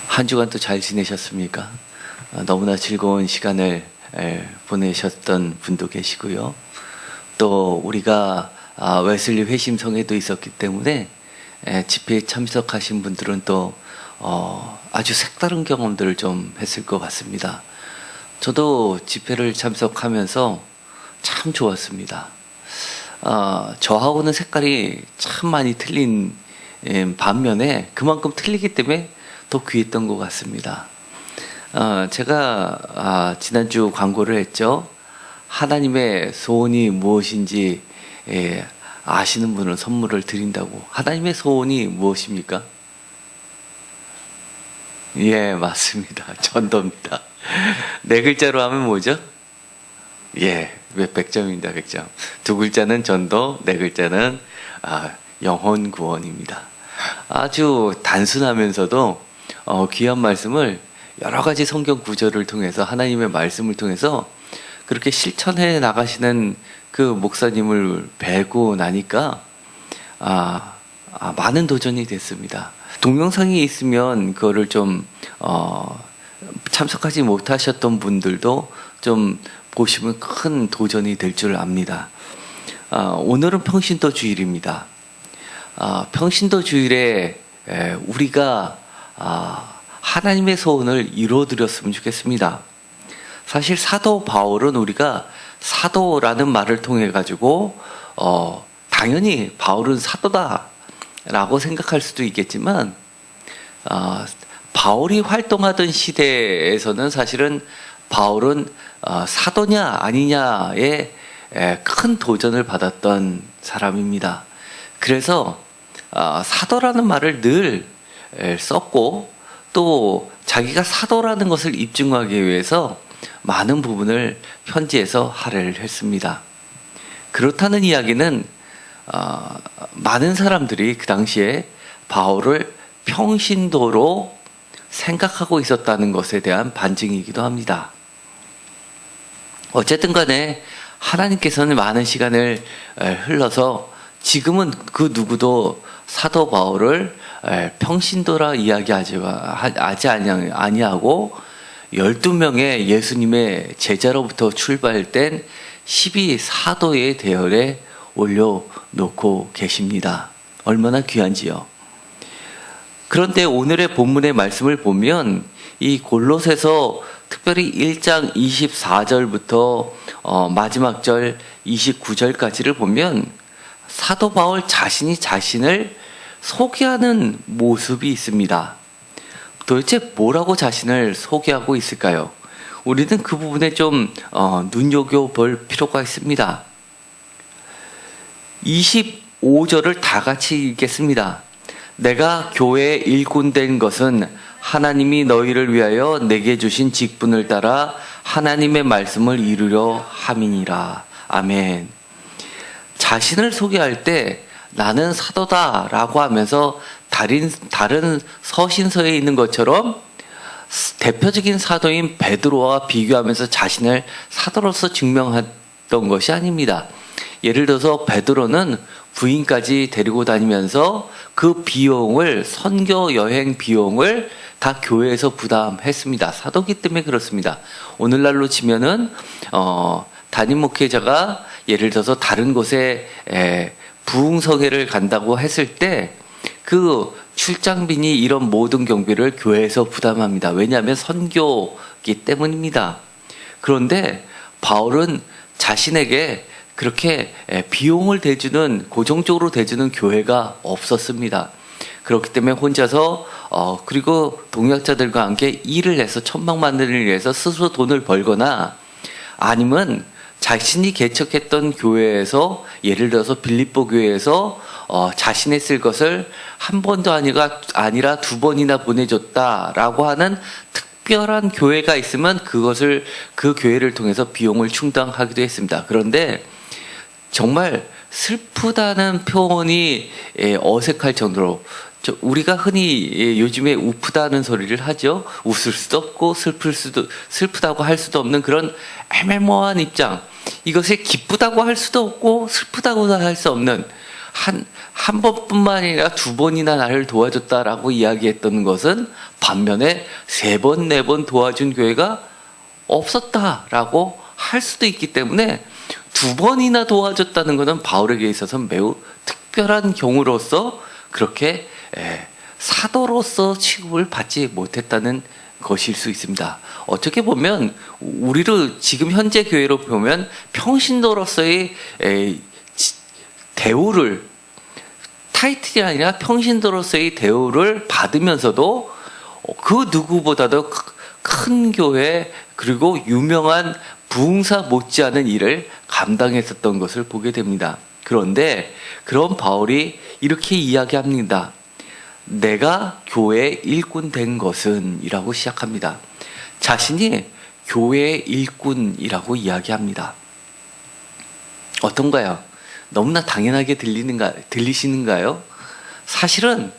한 주간 또 잘 지내셨습니까? 너무나 즐거운 시간을 보내셨던 분도 계시고요. 또 우리가 웨슬리 회심성회도 있었기 때문에 집회에 참석하신 분들은 또 아주 색다른 경험들을 좀 했을 것 같습니다. 저도 집회를 참석하면서 참 좋았습니다. 저하고는 색깔이 참 많이 틀린 반면에 그만큼 틀리기 때문에 더 귀했던 것 같습니다. 제가 지난주 광고를 했죠. 하나님의 소원이 무엇인지 아시는 분은 선물을 드린다고. 하나님의 소원이 무엇입니까? 예, 맞습니다. 전도입니다. 네 글자로 하면 뭐죠? 예, 100점입니다. 100점. 두 글자는 전도, 네 글자는 영혼 구원입니다. 아주 단순하면서도 귀한 말씀을 여러 가지 성경 구절을 통해서, 하나님의 말씀을 통해서 그렇게 실천해 나가시는 그 목사님을 뵈고 나니까 많은 도전이 됐습니다. 동영상이 있으면 그거를 좀 참석하지 못하셨던 분들도 좀 보시면 큰 도전이 될 줄 압니다. 오늘은 평신도 주일입니다. 평신도 주일에 우리가 하나님의 소원을 이루어드렸으면 좋겠습니다. 사실 사도 바울은 우리가 사도라는 말을 통해 가지고 당연히 바울은 사도다라고 생각할 수도 있겠지만 바울이 활동하던 시대에서는 사실은 바울은 사도냐 아니냐에 큰 도전을 받았던 사람입니다. 그래서 사도라는 말을 늘 썼고 또 자기가 사도라는 것을 입증하기 위해서 많은 부분을 편지에서 할애를 했습니다. 그렇다는 이야기는 많은 사람들이 그 당시에 바울을 평신도로 생각하고 있었다는 것에 대한 반증이기도 합니다. 어쨌든 간에 하나님께서는 많은 시간을 흘러서 지금은 그 누구도 사도 바울을 평신도라 이야기하지 아니하고 12명의 예수님의 제자로부터 출발된 12사도의 대열에 올려놓고 계십니다. 얼마나 귀한지요. 그런데 오늘의 본문의 말씀을 보면 이 골로새서 특별히 1장 24절부터 마지막 절 29절까지를 보면 사도 바울 자신이 자신을 소개하는 모습이 있습니다. 도대체 뭐라고 자신을 소개하고 있을까요? 우리는 그 부분에 좀 눈여겨볼 필요가 있습니다. 25절을 다 같이 읽겠습니다. 내가 교회에 일꾼 된 것은 하나님이 너희를 위하여 내게 주신 직분을 따라 하나님의 말씀을 이루려 함이니라. 아멘. 자신을 소개할 때 나는 사도다라고 하면서 다른 서신서에 있는 것처럼 대표적인 사도인 베드로와 비교하면서 자신을 사도로서 증명했던 것이 아닙니다. 예를 들어서 베드로는 부인까지 데리고 다니면서 그 비용을, 선교 여행 비용을 다 교회에서 부담했습니다. 사도기 때문에 그렇습니다. 오늘날로 치면은 담임 목회자가 예를 들어서 다른 곳에 부흥성회를 간다고 했을 때 그 출장비니 이런 모든 경비를 교회에서 부담합니다. 왜냐하면 선교기 때문입니다. 그런데 바울은 자신에게 그렇게 비용을 대주는, 고정적으로 대주는 교회가 없었습니다. 그렇기 때문에 혼자서 그리고 동역자들과 함께 일을 해서 천막만들을 위해서 스스로 돈을 벌거나 아니면 자신이 개척했던 교회에서 예를 들어서 빌립보 교회에서 자신의 쓸 것을 한 번도 아니라 두 번이나 보내줬다라고 하는 특별한 교회가 있으면 그 교회를 통해서 비용을 충당하기도 했습니다. 그런데 정말 슬프다는 표현이 어색할 정도로 우리가 흔히 요즘에 우프다는 소리를 하죠. 웃을 수도 없고 슬프다고 할 수도 없는 그런 애매모호한 입장. 이것에 기쁘다고 할 수도 없고 슬프다고 할 수 없는 한 번뿐만 아니라 두 번이나 나를 도와줬다라고 이야기했던 것은 반면에 세 번, 네 번 도와준 교회가 없었다라고 할 수도 있기 때문에 두 번이나 도와줬다는 것은 바울에게 있어서 매우 특별한 경우로서 그렇게 사도로서 취급을 받지 못했다는 것일 수 있습니다. 어떻게 보면 우리를 지금 현재 교회로 보면 평신도로서의 대우를 타이틀이 아니라 평신도로서의 대우를 받으면서도 그 누구보다도 큰 교회 그리고 유명한 부흥사 못지않은 일을 감당했었던 것을 보게 됩니다. 그런데 그런 바울이 이렇게 이야기합니다. 내가 교회의 일꾼 된 것은 이라고 시작합니다. 자신이 교회의 일꾼이라고 이야기합니다. 어떤가요? 너무나 당연하게 들리시는가요? 사실은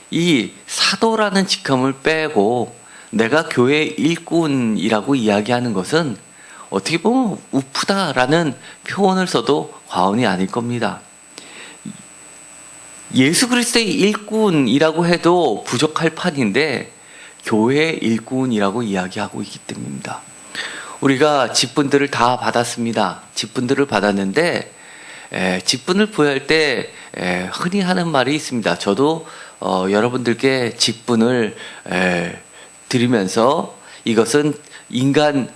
이 사도라는 직함을 빼고 내가 교회의 일꾼이라고 이야기하는 것은 어떻게 보면 우프다라는 표현을 써도 과언이 아닐 겁니다. 예수 그리스도의 일꾼이라고 해도 부족할 판인데 교회의 일꾼이라고 이야기하고 있기 때문입니다. 우리가 직분들을 다 받았습니다. 직분들을 받았는데 직분을 부여할 때 흔히 하는 말이 있습니다. 저도 여러분들께 직분을 드리면서 이것은 인간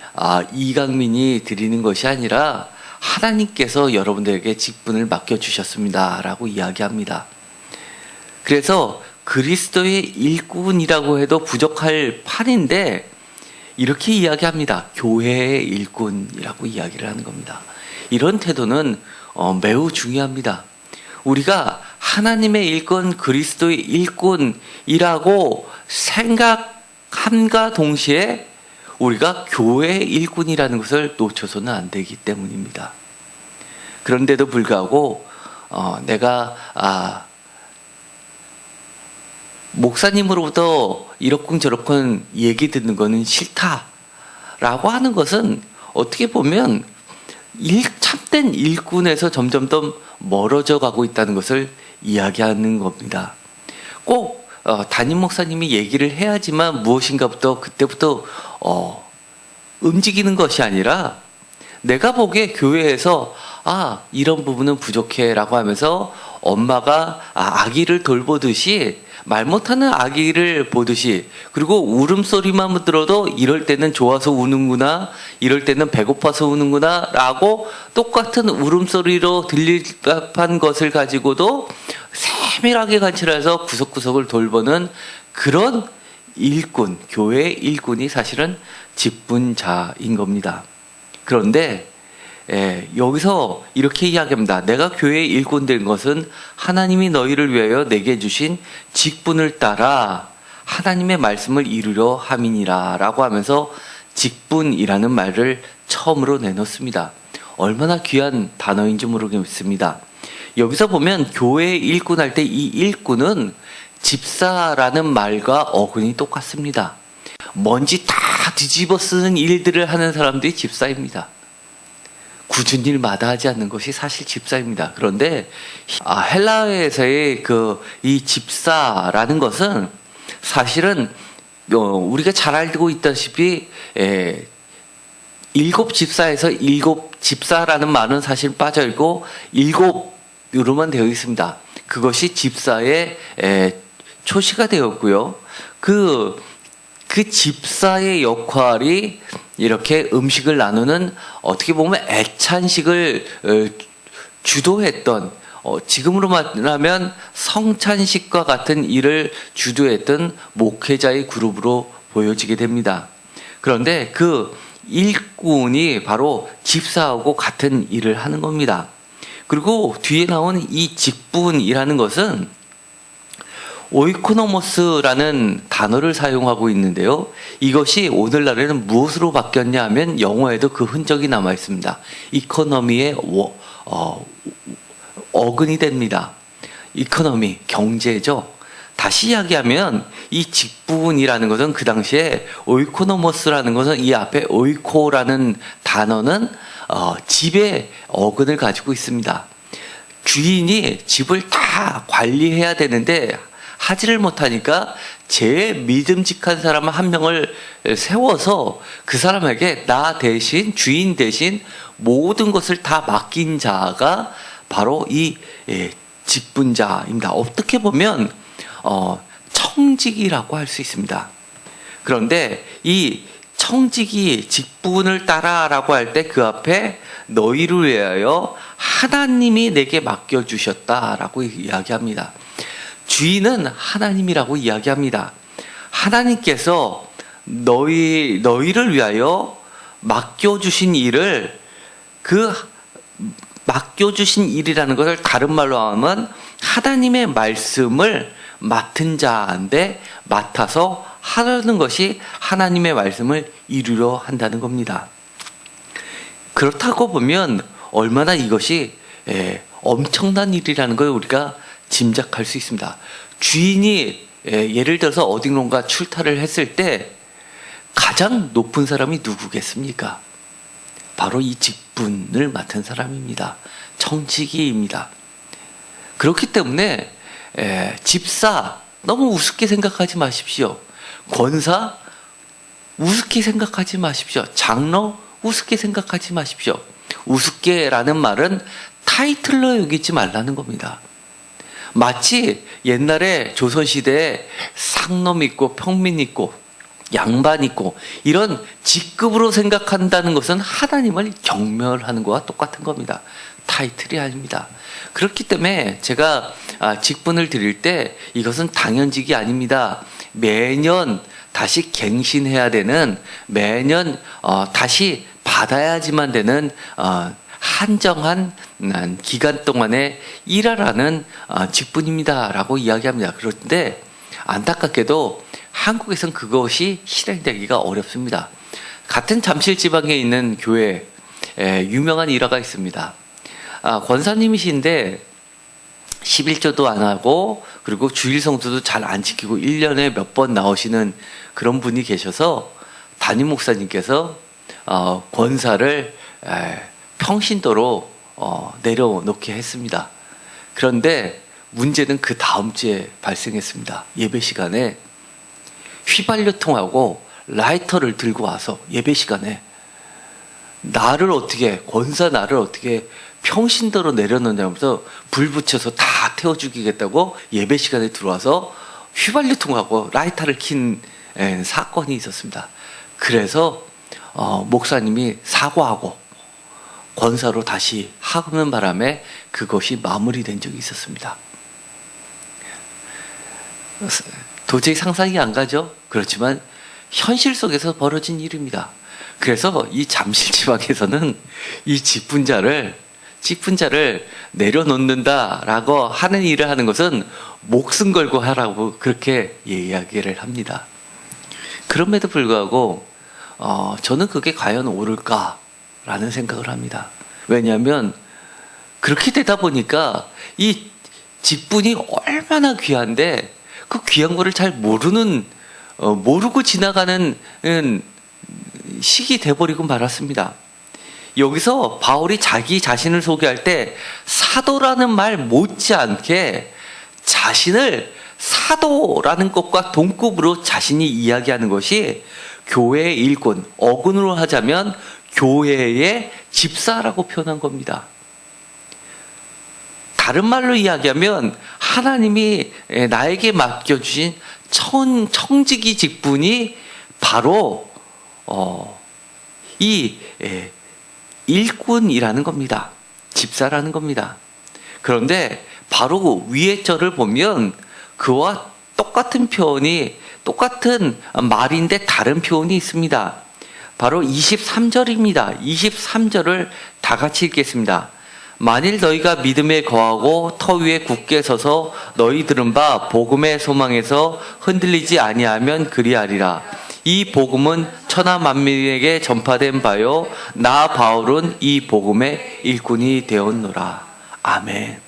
이강민이 드리는 것이 아니라 하나님께서 여러분들에게 직분을 맡겨주셨습니다 라고 이야기합니다. 그래서 그리스도의 일꾼이라고 해도 부족할 판인데 이렇게 이야기합니다. 교회의 일꾼이라고 이야기를 하는 겁니다. 이런 태도는 매우 중요합니다. 우리가 하나님의 일꾼, 그리스도의 일꾼이라고 생각함과 동시에 우리가 교회의 일꾼이라는 것을 놓쳐서는 안 되기 때문입니다. 그런데도 불구하고 내가 목사님으로부터 이러쿵저러쿵 얘기 듣는 거는 싫다라고 하는 것은 어떻게 보면 참된 일꾼에서 점점 더 멀어져 가고 있다는 것을 이야기하는 겁니다. 꼭 담임 목사님이 얘기를 해야지만 무엇인가부터 그때부터 움직이는 것이 아니라 내가 보기에 교회에서 이런 부분은 부족해 라고 하면서 엄마가 아기를 돌보듯이 말 못하는 아기를 보듯이 그리고 울음소리만 들어도 이럴 때는 좋아서 우는구나 이럴 때는 배고파서 우는구나 라고 똑같은 울음소리로 들릴 법한 것을 가지고도 세밀하게 관찰해서 구석구석을 돌보는 그런 일꾼, 교회의 일꾼이 사실은 직분자인 겁니다. 그런데 여기서 이렇게 이야기합니다. 내가 교회의 일꾼 된 것은 하나님이 너희를 위하여 내게 주신 직분을 따라 하나님의 말씀을 이루려 함이니라 라고 하면서 직분이라는 말을 처음으로 내놓습니다. 얼마나 귀한 단어인지 모르겠습니다. 여기서 보면 교회의 일꾼 할 때 이 일꾼은 집사라는 말과 어근이 똑같습니다. 먼지 다 뒤집어 쓰는 일들을 하는 사람들이 집사입니다. 굳은 일 마다하지 않는 것이 사실 집사입니다. 그런데 헬라어에서의 이 집사라는 것은 사실은 우리가 잘 알고 있다시피 일곱 집사에서 일곱 집사라는 말은 사실 빠져 있고 일곱으로만 되어 있습니다. 그것이 집사의 초시가 되었고요. 그 집사의 역할이 이렇게 음식을 나누는 어떻게 보면 애찬식을 주도했던 지금으로 말하면 성찬식과 같은 일을 주도했던 목회자의 그룹으로 보여지게 됩니다. 그런데 그 일꾼이 바로 집사하고 같은 일을 하는 겁니다. 그리고 뒤에 나온 이 직분이라는 것은 오이코노모스라는 단어를 사용하고 있는데요. 이것이 오늘날에는 무엇으로 바뀌었냐 하면 영어에도 그 흔적이 남아 있습니다. 이코노미의 어근이 됩니다. 이코노미, 경제죠. 다시 이야기하면 이 직분이라는 것은 그 당시에 오이코노모스라는 것은 이 앞에 오이코라는 단어는 집의 어근을 가지고 있습니다. 주인이 집을 다 관리해야 되는데 하지를 못하니까 제일 믿음직한 사람 한 명을 세워서 그 사람에게 나 대신, 주인 대신 모든 것을 다 맡긴 자가 바로 이 직분자입니다. 어떻게 보면 청직이라고 할 수 있습니다. 그런데 이 청직이 직분을 따라라고 할 때 그 앞에 너희를 위하여 하나님이 내게 맡겨주셨다라고 이야기합니다. 주인은 하나님이라고 이야기합니다. 하나님께서 너희를 위하여 맡겨주신 일을 맡겨주신 일이라는 것을 다른 말로 하면 하나님의 말씀을 맡은 자인데 맡아서 하는 것이 하나님의 말씀을 이루려 한다는 겁니다. 그렇다고 보면 얼마나 이것이 엄청난 일이라는 걸 우리가 짐작할 수 있습니다. 주인이 예를 들어서 어딘가 출타를 했을 때 가장 높은 사람이 누구겠습니까? 바로 이 직분을 맡은 사람입니다. 청지기입니다. 그렇기 때문에 집사 너무 우습게 생각하지 마십시오. 권사 우습게 생각하지 마십시오. 장로 우습게 생각하지 마십시오. 우습게라는 말은 타이틀로 여기지 말라는 겁니다. 마치 옛날에 조선시대에 상놈 있고 평민 있고 양반 있고 이런 직급으로 생각한다는 것은 하나님을 경멸하는 것과 똑같은 겁니다. 타이틀이 아닙니다. 그렇기 때문에 제가 직분을 드릴 때 이것은 당연직이 아닙니다. 매년 다시 갱신해야 되는, 매년 다시 받아야지만 되는 한정한 기간 동안에 일하라는 직분입니다라고 이야기합니다. 그런데 안타깝게도 한국에선 그것이 실행되기가 어렵습니다. 같은 잠실 지방에 있는 교회에 유명한 일화가 있습니다. 권사님이신데 11조도 안 하고 그리고 주일 성수도 잘 안 지키고 1년에 몇 번 나오시는 그런 분이 계셔서 담임 목사님께서 권사를 평신도로 내려놓게 했습니다. 그런데 문제는 그 다음 주에 발생했습니다. 예배 시간에 휘발유통하고 라이터를 들고 와서 예배 시간에 권사 나를 어떻게 평신도로 내려놓냐면서 불 붙여서 다 태워 죽이겠다고 예배 시간에 들어와서 휘발유통하고 라이터를 킨 사건이 있었습니다. 그래서 목사님이 사과하고 권사로 다시 하는 바람에 그것이 마무리된 적이 있었습니다. 도저히 상상이 안 가죠? 그렇지만 현실 속에서 벌어진 일입니다. 그래서 이 잠실 지방에서는 이 직분자를 내려놓는다라고 하는 일을 하는 것은 목숨 걸고 하라고 그렇게 이야기를 합니다. 그럼에도 불구하고 저는 그게 과연 옳을까라는 생각을 합니다. 왜냐하면 그렇게 되다 보니까 이 직분이 얼마나 귀한데 그 귀한 거를 잘 모르고 지나가는 시기 돼버리고 말았습니다. 여기서 바울이 자기 자신을 소개할 때 사도라는 말 못지않게 자신을 사도라는 것과 동급으로 자신이 이야기하는 것이 교회의 일꾼, 어근으로 하자면 교회의 집사라고 표현한 겁니다. 다른 말로 이야기하면 하나님이 나에게 맡겨주신 청지기 직분이 바로 이 일꾼이라는 겁니다. 집사라는 겁니다. 그런데 바로 위의 절을 보면 그와 똑같은 말인데 다른 표현이 있습니다. 바로 23절입니다. 23절을 다 같이 읽겠습니다. 만일 너희가 믿음에 거하고 터 위에 굳게 서서 너희 들은 바 복음의 소망에서 흔들리지 아니하면 그리하리라. 이 복음은 천하 만민에게 전파된 바요 나 바울은 이 복음의 일꾼이 되었노라. 아멘.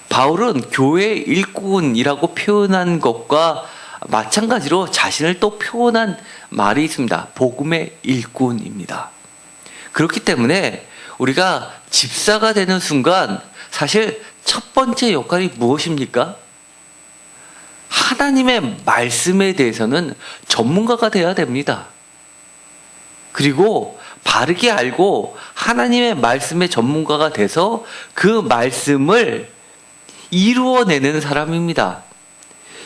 바울은 교회 일꾼이라고 표현한 것과 마찬가지로 자신을 또 표현한 말이 있습니다. 복음의 일꾼입니다. 그렇기 때문에 우리가 집사가 되는 순간 사실 첫 번째 역할이 무엇입니까? 하나님의 말씀에 대해서는 전문가가 되어야 됩니다. 그리고 바르게 알고 하나님의 말씀의 전문가가 돼서 그 말씀을 이루어내는 사람입니다.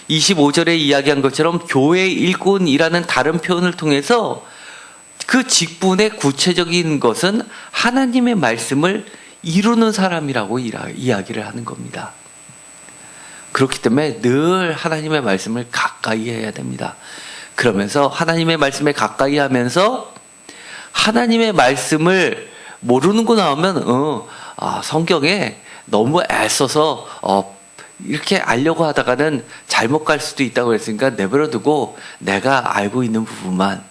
25절에 이야기한 것처럼 교회 일꾼이라는 다른 표현을 통해서 그 직분의 구체적인 것은 하나님의 말씀을 이루는 사람이라고 이야기를 하는 겁니다. 그렇기 때문에 늘 하나님의 말씀을 가까이 해야 됩니다. 그러면서 하나님의 말씀에 가까이 하면서 하나님의 말씀을 모르는구나 하면 성경에 너무 애써서 이렇게 알려고 하다가는 잘못 갈 수도 있다고 그랬으니까 내버려두고 내가 알고 있는 부분만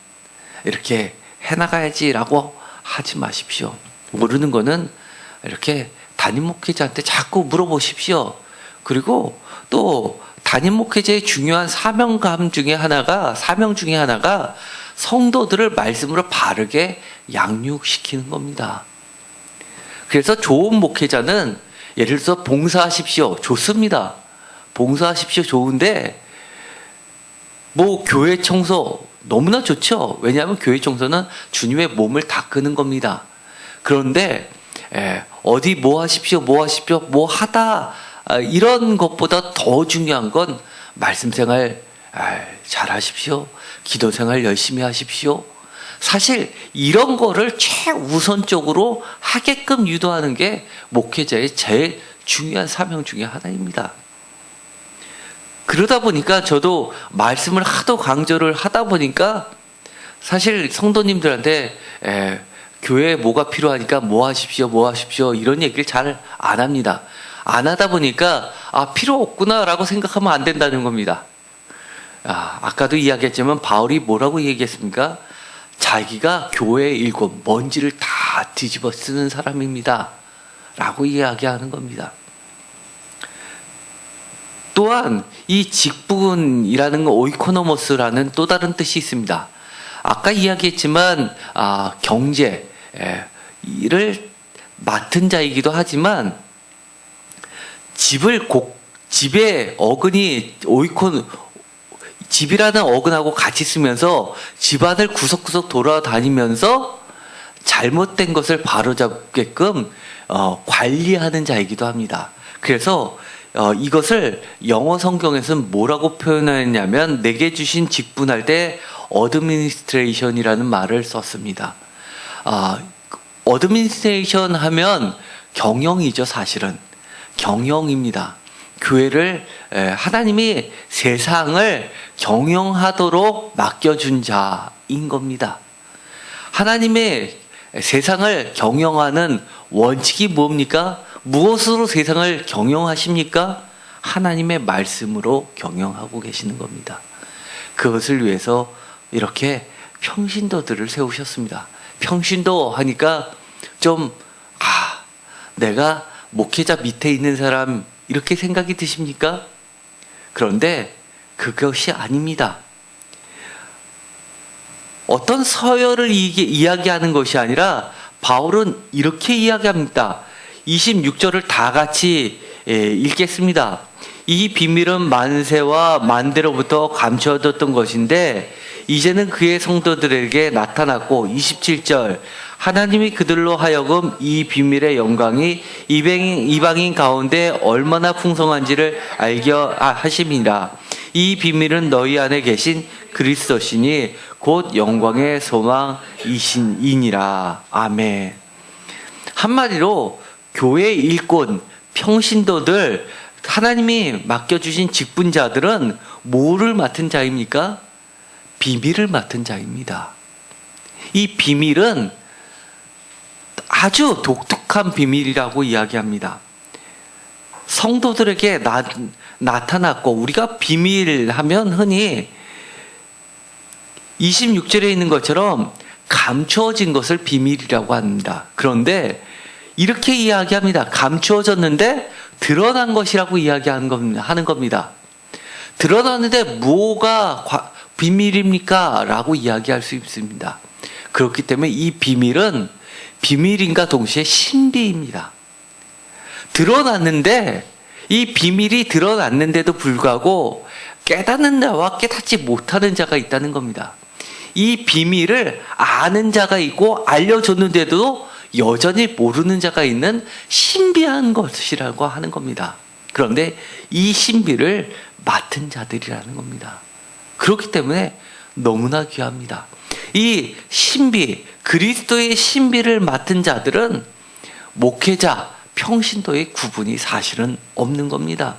이렇게 해나가야지라고 하지 마십시오. 모르는 거는 이렇게 담임 목회자한테 자꾸 물어보십시오. 그리고 또 담임 목회자의 중요한 사명 중에 하나가 성도들을 말씀으로 바르게 양육시키는 겁니다. 그래서 좋은 목회자는 예를 들어서 봉사하십시오. 좋습니다. 봉사하십시오. 좋은데 교회 청소 너무나 좋죠. 왜냐하면 교회 청소는 주님의 몸을 닦는 겁니다. 그런데 어디 뭐 하십시오. 뭐 하다 이런 것보다 더 중요한 건 말씀 생활 잘 하십시오. 기도 생활 열심히 하십시오. 사실 이런 거를 최우선적으로 하게끔 유도하는 게 목회자의 제일 중요한 사명 중에 하나입니다. 그러다 보니까 저도 말씀을 하도 강조를 하다 보니까 사실 성도님들한테 교회에 뭐가 필요하니까 뭐 하십시오 이런 얘기를 잘 안 합니다. 안 하다 보니까 필요 없구나라고 생각하면 안 된다는 겁니다. 아까도 이야기했지만 바울이 뭐라고 얘기했습니까? 자기가 교회의 일곱 먼지를 다 뒤집어 쓰는 사람입니다 라고 이야기하는 겁니다. 또한 이 직분이라는 거 오이코노모스라는 또 다른 뜻이 있습니다. 아까 이야기했지만 경제를 맡은 자이기도 하지만 집에 어근이 집이라는 어근하고 같이 쓰면서 집안을 구석구석 돌아다니면서 잘못된 것을 바로잡게끔 관리하는 자이기도 합니다. 그래서 이것을 영어 성경에서는 뭐라고 표현했냐면 내게 주신 직분할 때 어드미니스트레이션이라는 말을 썼습니다. 어드미니스트레이션 하면 경영이죠. 사실은 경영입니다. 교회를 하나님이 세상을 경영하도록 맡겨준 자인 겁니다. 하나님의 세상을 경영하는 원칙이 뭡니까? 무엇으로 세상을 경영하십니까? 하나님의 말씀으로 경영하고 계시는 겁니다. 그것을 위해서 이렇게 평신도들을 세우셨습니다. 평신도 하니까 좀 내가 목회자 밑에 있는 사람 이렇게 생각이 드십니까? 그런데 그것이 아닙니다. 어떤 서열을 이야기하는 것이 아니라 바울은 이렇게 이야기합니다. 26절을 다 같이 읽겠습니다. 이 비밀은 만세와 만대로부터 감춰뒀던 것인데 이제는 그의 성도들에게 나타났고 27절 하나님이 그들로 하여금 이 비밀의 영광이 이방인 가운데 얼마나 풍성한지를 알게 하심이라. 이 비밀은 너희 안에 계신 그리스도시니 곧 영광의 소망이시니라. 아멘. 한마디로 교회 일꾼, 평신도들, 하나님이 맡겨주신 직분자들은 뭐를 맡은 자입니까? 비밀을 맡은 자입니다. 이 비밀은 아주 독특한 비밀이라고 이야기합니다. 성도들에게 나타났고 우리가 비밀하면 흔히 26절에 있는 것처럼 감추어진 것을 비밀이라고 합니다. 그런데 이렇게 이야기합니다. 감추어졌는데 드러난 것이라고 하는 겁니다. 드러났는데 뭐가 비밀입니까? 라고 이야기할 수 있습니다. 그렇기 때문에 이 비밀은 비밀인가 동시에 신비입니다. 드러났는데 이 비밀이 드러났는데도 불구하고 깨닫는 자와 깨닫지 못하는 자가 있다는 겁니다. 이 비밀을 아는 자가 있고 알려줬는데도 여전히 모르는 자가 있는 신비한 것이라고 하는 겁니다. 그런데 이 신비를 맡은 자들이라는 겁니다. 그렇기 때문에 너무나 귀합니다. 이 신비, 그리스도의 신비를 맡은 자들은 목회자, 평신도의 구분이 사실은 없는 겁니다.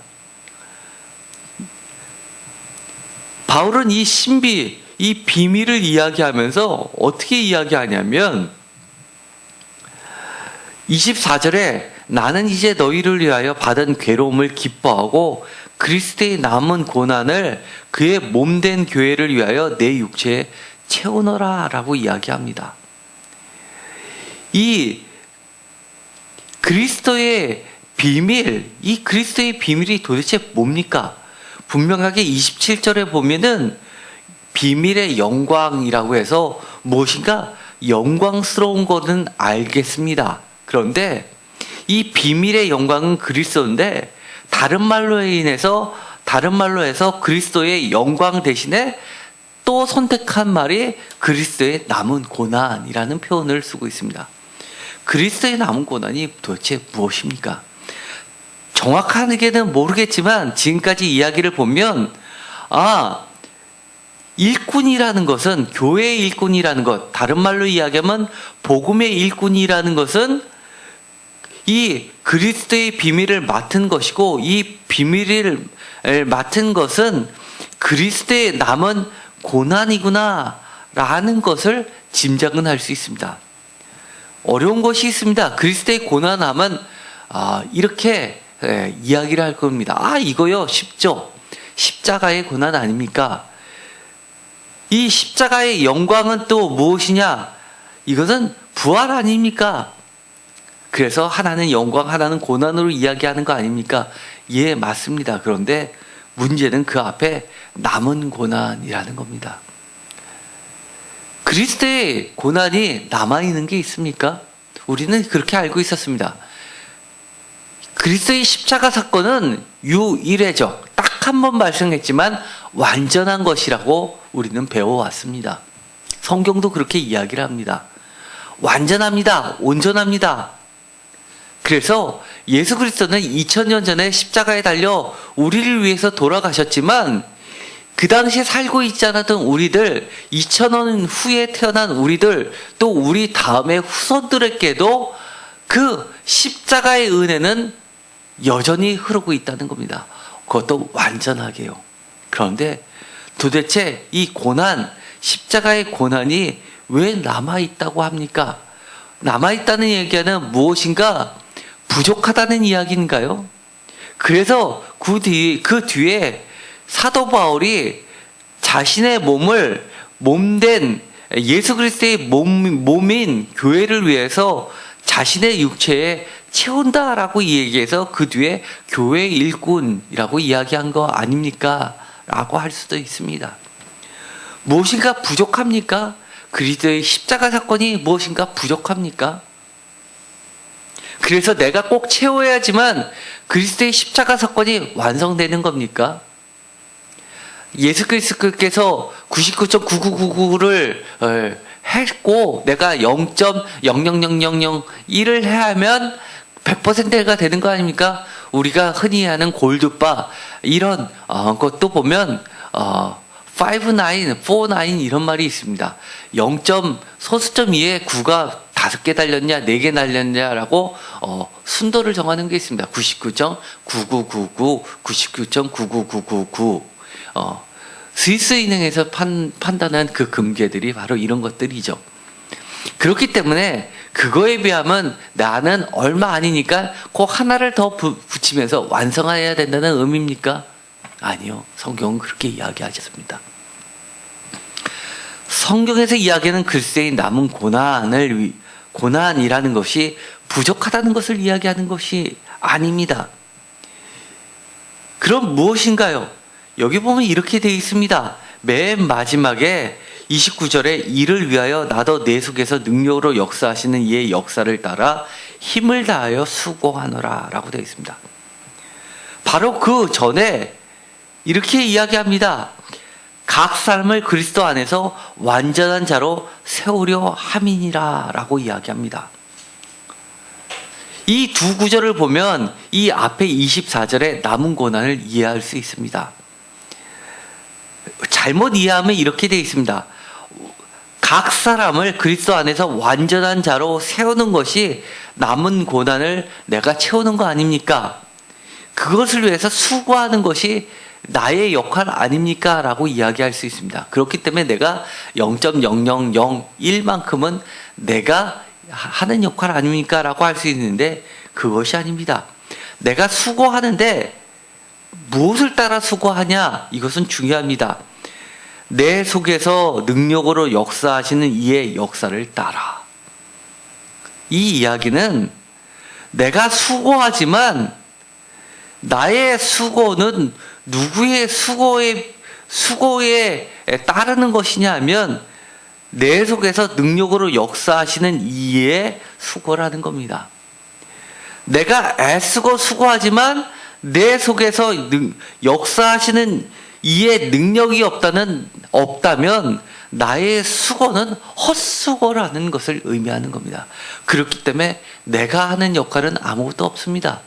바울은 이 신비, 이 비밀을 이야기하면서 어떻게 이야기하냐면 24절에 나는 이제 너희를 위하여 받은 괴로움을 기뻐하고 그리스도의 남은 고난을 그의 몸된 교회를 위하여 내 육체에 채우노라 라고 이야기합니다. 이 그리스도의 비밀, 이 그리스도의 비밀이 도대체 뭡니까? 분명하게 27절에 보면은 비밀의 영광이라고 해서 무엇인가 영광스러운 것은 알겠습니다. 그런데 이 비밀의 영광은 그리스도인데 다른 말로 해서 그리스도의 영광 대신에 또 선택한 말이 그리스도의 남은 고난이라는 표현을 쓰고 있습니다. 그리스도의 남은 고난이 도대체 무엇입니까? 정확하게는 모르겠지만 지금까지 이야기를 보면 일꾼이라는 것은 교회의 일꾼이라는 것, 다른 말로 이야기하면 복음의 일꾼이라는 것은 이 그리스도의 비밀을 맡은 것이고 이 비밀을 맡은 것은 그리스도의 남은 고난이구나 라는 것을 짐작은 할 수 있습니다. 어려운 것이 있습니다. 그리스도의 고난하면 이렇게 이야기를 할 겁니다. 이거요 쉽죠. 십자가의 고난 아닙니까? 이 십자가의 영광은 또 무엇이냐? 이것은 부활 아닙니까? 그래서 하나는 영광, 하나는 고난으로 이야기하는 거 아닙니까? 예, 맞습니다. 그런데 문제는 그 앞에 남은 고난이라는 겁니다. 그리스도의 고난이 남아있는 게 있습니까? 우리는 그렇게 알고 있었습니다. 그리스도의 십자가 사건은 유일해적, 딱 한 번 발생했지만 완전한 것이라고 우리는 배워왔습니다. 성경도 그렇게 이야기를 합니다. 완전합니다. 온전합니다. 그래서 예수 그리스도는 2000년 전에 십자가에 달려 우리를 위해서 돌아가셨지만 그 당시에 살고 있지 않았던 우리들, 2000년 후에 태어난 우리들, 또 우리 다음의 후손들에게도 그 십자가의 은혜는 여전히 흐르고 있다는 겁니다. 그것도 완전하게요. 그런데 도대체 이 고난, 십자가의 고난이 왜 남아있다고 합니까? 남아있다는 얘기는 무엇인가 부족하다는 이야기인가요? 그래서 그 뒤에 사도 바울이 자신의 몸을 몸된 예수 그리스도의 몸인 교회를 위해서 자신의 육체에 채운다라고 얘기해서 그 뒤에 교회 일꾼이라고 이야기한 거 아닙니까? 라고 할 수도 있습니다. 무엇인가 부족합니까? 그리스도의 십자가 사건이 무엇인가 부족합니까? 그래서 내가 꼭 채워야지만 그리스도의 십자가 사건이 완성되는 겁니까? 예수 그리스도께서 99.9999를 했고 내가 0.00001을 해야 하면 100%가 되는 거 아닙니까? 우리가 흔히 하는 골드바 이런 것도 보면 5, 9, 4, 9 이런 말이 있습니다. 0. 소수점 2에 9가 5개 달렸냐 4개 달렸냐라고 순도를 정하는 게 있습니다. 99.9999, 99.99999 스위스은행에서 판단한 그 금괴들이 바로 이런 것들이죠. 그렇기 때문에 그거에 비하면 나는 얼마 아니니까 꼭 하나를 더 붙이면서 완성해야 된다는 의미입니까? 아니요. 성경은 그렇게 이야기하지 않습니다. 성경에서 이야기하는 그리스도의 남은 고난이라는 것이 부족하다는 것을 이야기하는 것이 아닙니다. 그럼 무엇인가요? 여기 보면 이렇게 되어 있습니다. 맨 마지막에 29절에 이를 위하여 나도 내 속에서 능력으로 역사하시는 이의 역사를 따라 힘을 다하여 수고하노라 라고 되어 있습니다. 바로 그 전에 이렇게 이야기합니다. 각 사람을 그리스도 안에서 완전한 자로 세우려 함이니라 라고 이야기합니다. 이 두 구절을 보면 이 앞에 24절의 남은 고난을 이해할 수 있습니다. 잘못 이해하면 이렇게 되어 있습니다. 각 사람을 그리스도 안에서 완전한 자로 세우는 것이 남은 고난을 내가 채우는 거 아닙니까? 그것을 위해서 수고하는 것이 나의 역할 아닙니까? 라고 이야기할 수 있습니다. 그렇기 때문에 내가 0.0001만큼은 내가 하는 역할 아닙니까? 라고 할 수 있는데 그것이 아닙니다. 내가 수고하는데 무엇을 따라 수고하냐? 이것은 중요합니다. 내 속에서 능력으로 역사하시는 이의 역사를 따라. 이 이야기는 내가 수고하지만 나의 수고는 누구의 수고에 따르는 것이냐 하면 내 속에서 능력으로 역사하시는 이의 수고라는 겁니다. 내가 애쓰고 수고하지만 내 속에서 역사하시는 이의 능력이 없다면 나의 수고는 헛수고라는 것을 의미하는 겁니다. 그렇기 때문에 내가 하는 역할은 아무것도 없습니다.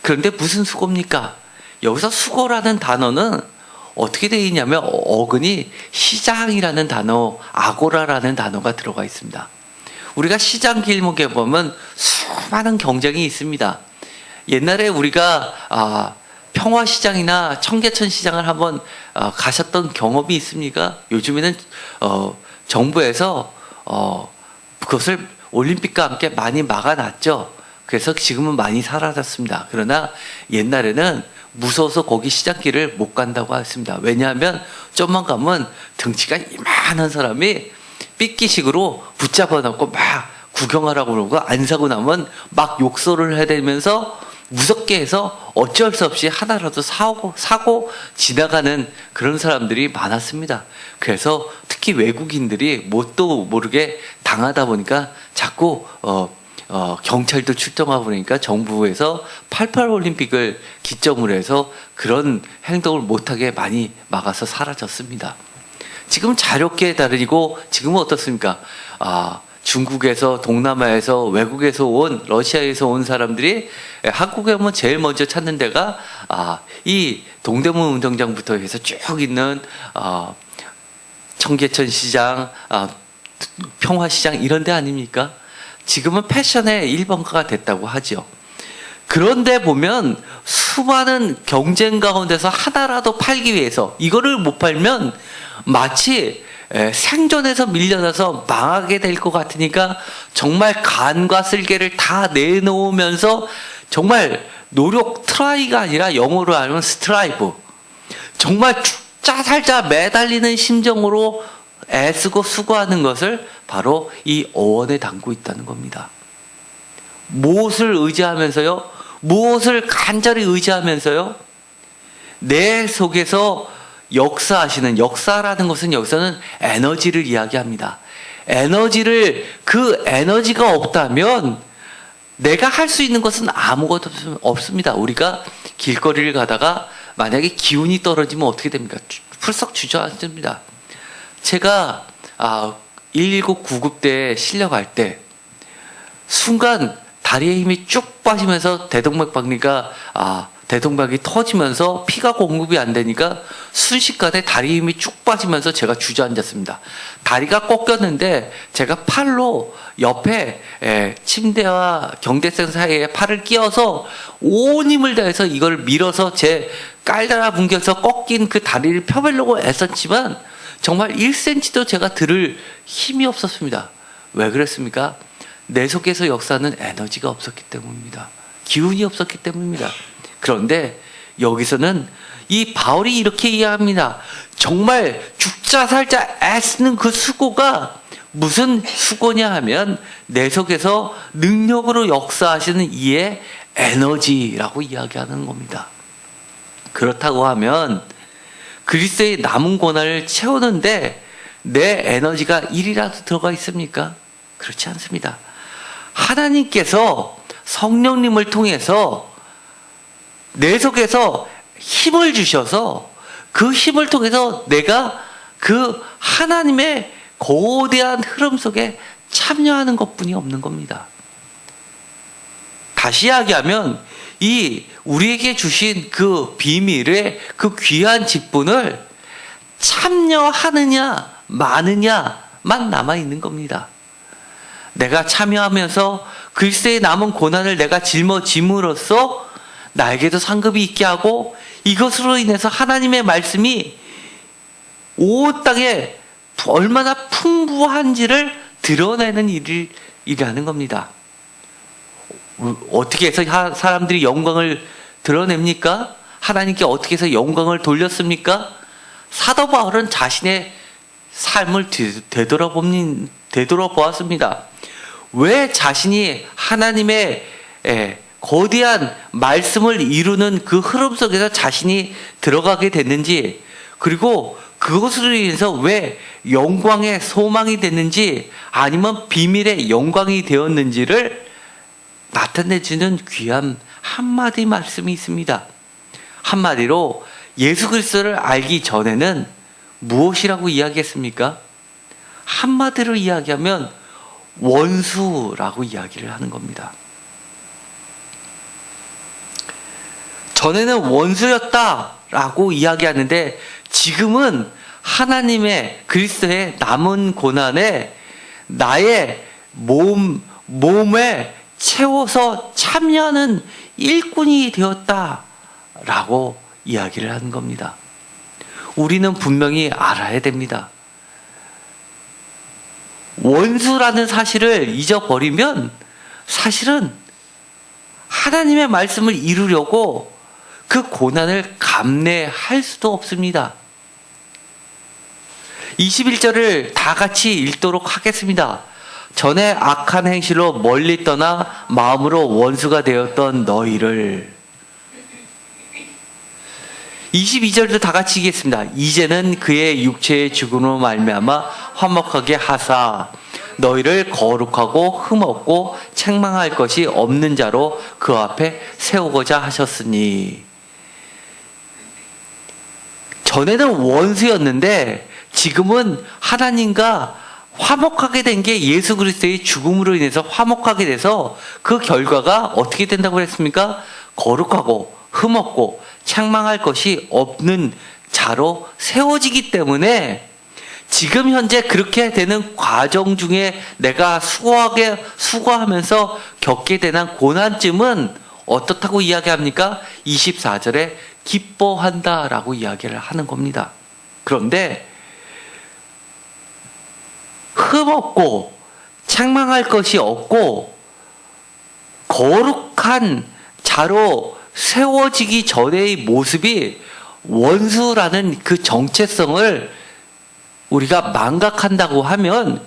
그런데 무슨 수고입니까? 여기서 수고라는 단어는 어떻게 되어 있냐면 어근이 시장이라는 단어, 아고라라는 단어가 들어가 있습니다. 우리가 시장 길목에 보면 수많은 경쟁이 있습니다. 옛날에 우리가 평화시장이나 청계천 시장을 한번 가셨던 경험이 있습니까? 요즘에는 정부에서 그것을 올림픽과 함께 많이 막아놨죠. 그래서 지금은 많이 사라졌습니다. 그러나 옛날에는 무서워서 거기 시장길을 못 간다고 했습니다. 왜냐하면 좀만 가면 덩치가 이만한 사람이 삐끼식으로 붙잡아 놓고 막 구경하라고 그러고 안 사고 나면 막 욕설을 해대면서 무섭게 해서 어쩔 수 없이 하나라도 사고 지나가는 그런 사람들이 많았습니다. 그래서 특히 외국인들이 뭣도 모르게 당하다 보니까 자꾸 경찰도 출동하고 그러니까 정부에서 88 올림픽을 기점으로 해서 그런 행동을 못하게 많이 막아서 사라졌습니다. 지금 자유롭게 다니고 지금은 어떻습니까? 중국에서, 동남아에서, 외국에서 온, 러시아에서 온 사람들이 한국에 오면 제일 먼저 찾는 데가 이 동대문 운동장부터 해서 쭉 있는 청계천 시장, 평화시장 이런 데 아닙니까? 지금은 패션의 1번가가 됐다고 하죠. 그런데 보면 수많은 경쟁 가운데서 하나라도 팔기 위해서 이거를 못 팔면 마치 생존에서 밀려나서 망하게 될 것 같으니까 정말 간과 쓸개를 다 내놓으면서 정말 노력 트라이가 아니라 영어로 하면 스트라이브, 정말 죽자 살자 매달리는 심정으로 애쓰고 수고하는 것을 바로 이 어원에 담고 있다는 겁니다. 무엇을 의지하면서요? 무엇을 간절히 의지하면서요? 내 속에서 역사하시는, 역사라는 것은 여기서는 에너지를 이야기합니다. 그 에너지가 없다면 내가 할 수 있는 것은 아무것도 없습니다. 우리가 길거리를 가다가 만약에 기운이 떨어지면 어떻게 됩니까? 풀썩 주저앉습니다. 제가 119 구급대에 실려갈 때 순간 다리에 힘이 쭉 빠지면서 대동맥이 터지면서 피가 공급이 안 되니까 순식간에 다리에 힘이 쭉 빠지면서 제가 주저앉았습니다. 다리가 꺾였는데 제가 팔로 옆에 침대와 경대생 사이에 팔을 끼워서 온 힘을 다해서 이걸 밀어서 제 깔다라 뭉개서 꺾인 그 다리를 펴보려고 애썼지만 정말 1cm도 제가 들을 힘이 없었습니다. 왜 그랬습니까? 내 속에서 역사는 에너지가 없었기 때문입니다. 기운이 없었기 때문입니다. 그런데 여기서는 이 바울이 이렇게 이해합니다. 정말 죽자 살자 애쓰는 그 수고가 무슨 수고냐 하면 내 속에서 능력으로 역사하시는 이의 에너지라고 이야기하는 겁니다. 그렇다고 하면 그리스도의 남은 고난을 채우는데 내 에너지가 1이라도 들어가 있습니까? 그렇지 않습니다. 하나님께서 성령님을 통해서 내 속에서 힘을 주셔서 그 힘을 통해서 내가 그 하나님의 거대한 흐름 속에 참여하는 것뿐이 없는 겁니다. 다시 이야기하면 이 우리에게 주신 그 비밀의 그 귀한 직분을 참여하느냐 마느냐만 남아있는 겁니다. 내가 참여하면서 그리스도의 남은 고난을 내가 짊어짐으로써 나에게도 상급이 있게 하고 이것으로 인해서 하나님의 말씀이 온 땅에 얼마나 풍부한지를 드러내는 일이라는 겁니다. 어떻게 해서 사람들이 영광을 드러냅니까? 하나님께 어떻게 해서 영광을 돌렸습니까? 사도 바울은 자신의 삶을 되돌아보았습니다. 왜 자신이 하나님의 거대한 말씀을 이루는 그 흐름 속에서 자신이 들어가게 됐는지, 그리고 그것으로 인해서 왜 영광의 소망이 됐는지, 아니면 비밀의 영광이 되었는지를 나타내주는 귀한 한마디 말씀이 있습니다. 한마디로 예수 그리스도를 알기 전에는 무엇이라고 이야기했습니까? 한마디로 이야기하면 원수라고 이야기를 하는 겁니다. 전에는 원수였다라고 이야기하는데 지금은 하나님의 그리스도의 남은 고난에 나의 몸에 채워서 참여하는 일꾼이 되었다라고 이야기를 하는 겁니다. 우리는 분명히 알아야 됩니다. 원수라는 사실을 잊어버리면 사실은 하나님의 말씀을 이루려고 그 고난을 감내할 수도 없습니다. 21절을 다 같이 읽도록 하겠습니다. 전에 악한 행실로 멀리 떠나 마음으로 원수가 되었던 너희를. 22절도 다 같이 읽겠습니다. 이제는 그의 육체의 죽음으로 말미암아 화목하게 하사 너희를 거룩하고 흠없고 책망할 것이 없는 자로 그 앞에 세우고자 하셨으니. 전에는 원수였는데 지금은 하나님과 화목하게 된 게 예수 그리스도의 죽음으로 인해서 화목하게 돼서 그 결과가 어떻게 된다고 그랬습니까? 거룩하고 흠없고 책망할 것이 없는 자로 세워지기 때문에 지금 현재 그렇게 되는 과정 중에 내가 수고하면서 겪게 되는 고난쯤은 어떻다고 이야기합니까? 24절에 기뻐한다라고 이야기를 하는 겁니다. 그런데 흠없고 책망할 것이 없고 거룩한 자로 세워지기 전의 모습이 원수라는 그 정체성을 우리가 망각한다고 하면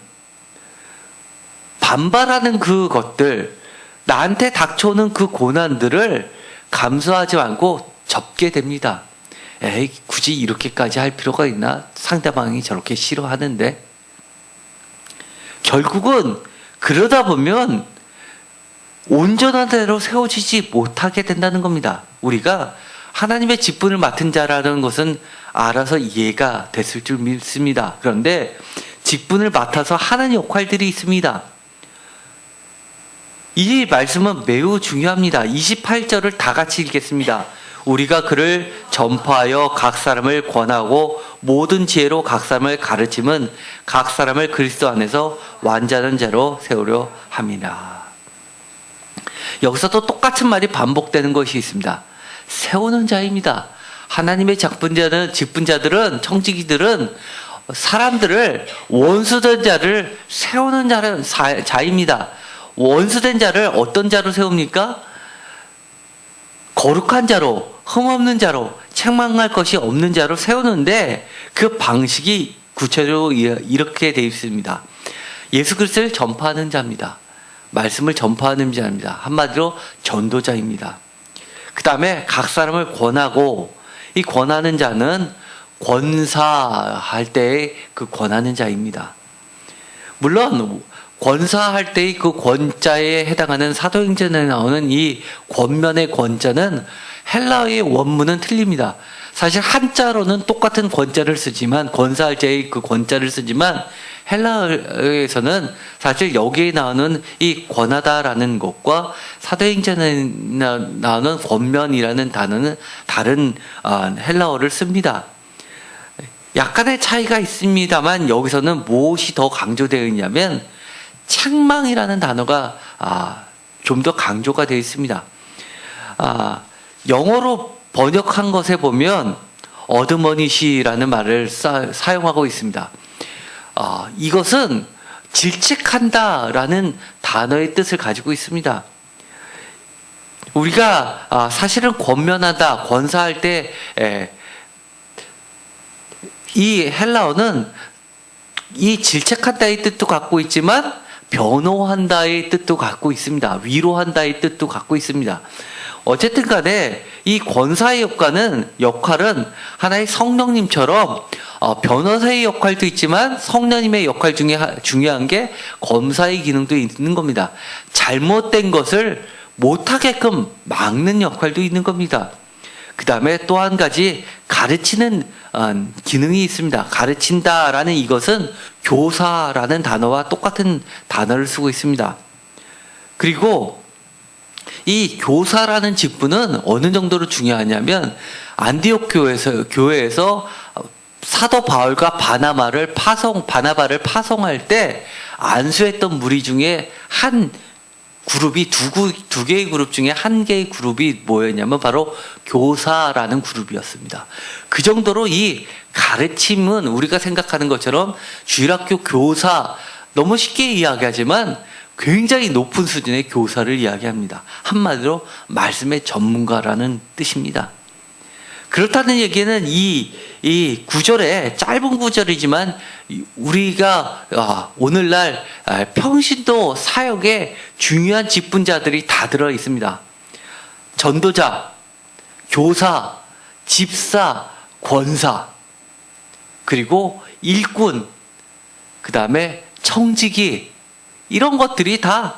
반발하는 그것들, 나한테 닥쳐오는 그 고난들을 감수하지 않고 접게 됩니다. 에이, 굳이 이렇게까지 할 필요가 있나? 상대방이 저렇게 싫어하는데. 결국은 그러다 보면 온전한 대로 세워지지 못하게 된다는 겁니다. 우리가 하나님의 직분을 맡은 자라는 것은 알아서 이해가 됐을 줄 믿습니다. 그런데 직분을 맡아서 하는 역할들이 있습니다. 이 말씀은 매우 중요합니다. 28절을 다 같이 읽겠습니다. 우리가 그를 전파하여 각 사람을 권하고 모든 지혜로 각 사람을 가르침은 각 사람을 그리스도 안에서 완전한 자로 세우려 함이라. 여기서 또 똑같은 말이 반복되는 것이 있습니다. 세우는 자입니다. 하나님의 직분자들은, 청지기들은 사람들을 원수된 자를 세우는 자입니다. 원수된 자를 어떤 자로 세웁니까? 거룩한 자로, 흠없는 자로, 책망할 것이 없는 자로 세우는데 그 방식이 구체적으로 이렇게 되어 있습니다. 예수 그리스도를 전파하는 자입니다. 말씀을 전파하는 자입니다. 한마디로 전도자입니다. 그 다음에 각 사람을 권하고, 이 권하는 자는 권사할 때의 그 권하는 자입니다. 물론 권사할 때의 그 권자에 해당하는 사도행전에 나오는 이 권면의 권자는 헬라어의 원문은 틀립니다. 사실 한자로는 똑같은 권자를 쓰지만, 권사할 때의 그 권자를 쓰지만, 헬라어에서는 사실 여기에 나오는 이 권하다라는 것과 사도행전에 나오는 권면이라는 단어는 다른 헬라어를 씁니다. 약간의 차이가 있습니다만 여기서는 무엇이 더 강조되어 있냐면 책망이라는 단어가 좀 더 강조가 되어 있습니다. 영어로 번역한 것에 보면 어드머니시라는 말을 사용하고 있습니다. 이것은 질책한다라는 단어의 뜻을 가지고 있습니다. 우리가 사실은 권면하다, 권사할 때 이 헬라어는 이 질책한다의 뜻도 갖고 있지만 변호한다의 뜻도 갖고 있습니다. 위로한다의 뜻도 갖고 있습니다. 어쨌든 간에 이 권사의 역할은 하나의 성령님처럼 변호사의 역할도 있지만 성령님의 역할 중에 중요한 게 검사의 기능도 있는 겁니다. 잘못된 것을 못하게끔 막는 역할도 있는 겁니다. 그 다음에 또 한 가지 가르치는 기능이 있습니다. 가르친다라는 이것은 교사라는 단어와 똑같은 단어를 쓰고 있습니다. 그리고 이 교사라는 직분은 어느 정도로 중요하냐면 안디옥 교회에서 사도 바울과 바나바를 파송할 때 안수했던 무리 중에 한 그룹이 두 개의 그룹 중에 한 개의 그룹이 뭐였냐면 바로 교사라는 그룹이었습니다. 그 정도로 이 가르침은 우리가 생각하는 것처럼 주일학교 교사 너무 쉽게 이야기하지만 굉장히 높은 수준의 교사를 이야기합니다. 한마디로 말씀의 전문가라는 뜻입니다. 그렇다는 얘기는 이 구절에 짧은 구절이지만 우리가 오늘날 평신도 사역에 중요한 직분자들이 다 들어 있습니다. 전도자, 교사, 집사, 권사, 그리고 일꾼, 그 다음에 청지기, 이런 것들이 다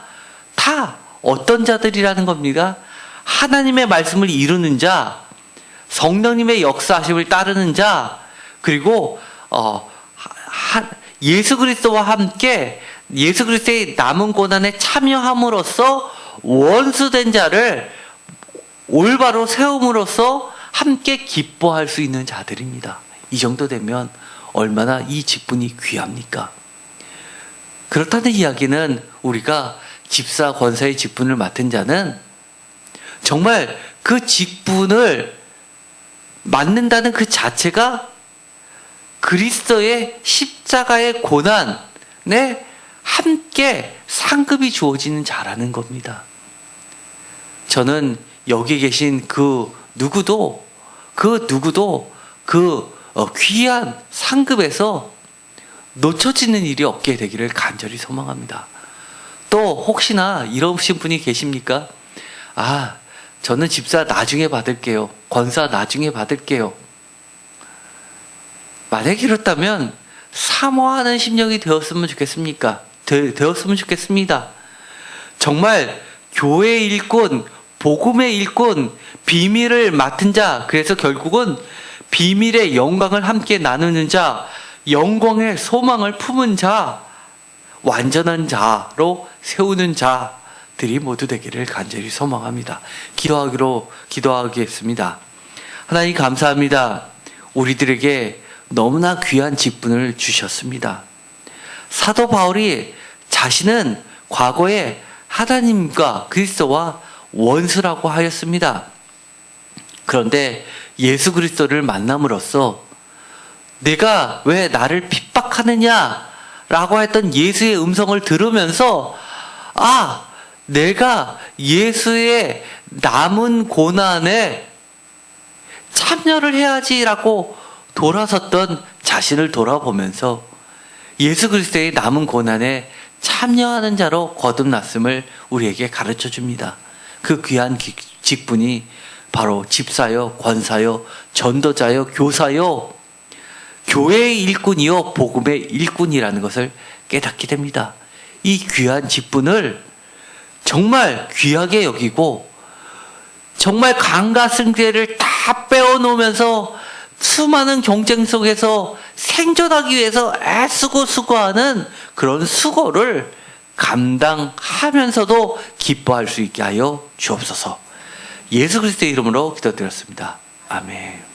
어떤 자들이라는 겁니다. 하나님의 말씀을 이루는 자, 성령님의 역사하심을 따르는 자, 그리고 예수 그리스도와 함께 예수 그리스도의 남은 고난에 참여함으로써 원수된 자를 올바로 세움으로써 함께 기뻐할 수 있는 자들입니다. 이 정도 되면 얼마나 이 직분이 귀합니까? 그렇다는 이야기는 우리가 집사, 권사의 직분을 맡은 자는 정말 그 직분을 맡는다는 그 자체가 그리스도의 십자가의 고난에 함께 상급이 주어지는 자라는 겁니다. 저는 여기 계신 그 누구도 귀한 상급에서 놓쳐지는 일이 없게 되기를 간절히 소망합니다. 또 혹시나 이러신 분이 계십니까? 저는 집사 나중에 받을게요. 권사 나중에 받을게요. 만약에 이렇다면 사모하는 심령이 되었으면 좋겠습니까? 되었으면 좋겠습니다. 정말 교회의 일꾼, 복음의 일꾼, 비밀을 맡은 자, 그래서 결국은 비밀의 영광을 함께 나누는 자, 영광의 소망을 품은 자, 완전한 자로 세우는 자들이 모두 되기를 간절히 소망합니다. 기도하겠습니다. 하나님 감사합니다. 우리들에게 너무나 귀한 직분을 주셨습니다. 사도 바울이 자신은 과거에 하나님과 그리스도와 원수라고 하였습니다. 그런데 예수 그리스도를 만남으로써 내가 왜 나를 핍박하느냐 라고 했던 예수의 음성을 들으면서 내가 예수의 남은 고난에 참여를 해야지라고 돌아섰던 자신을 돌아보면서 예수 그리스도의 남은 고난에 참여하는 자로 거듭났음을 우리에게 가르쳐 줍니다. 그 귀한 직분이 바로 집사요, 권사요, 전도자요, 교사요, 교회의 일꾼이요 복음의 일꾼이라는 것을 깨닫게 됩니다. 이 귀한 직분을 정말 귀하게 여기고 정말 강가 승제를 다 빼어놓으면서 수많은 경쟁 속에서 생존하기 위해서 애쓰고 수고하는 그런 수고를 감당하면서도 기뻐할 수 있게 하여 주옵소서. 예수 그리스도의 이름으로 기도드렸습니다. 아멘.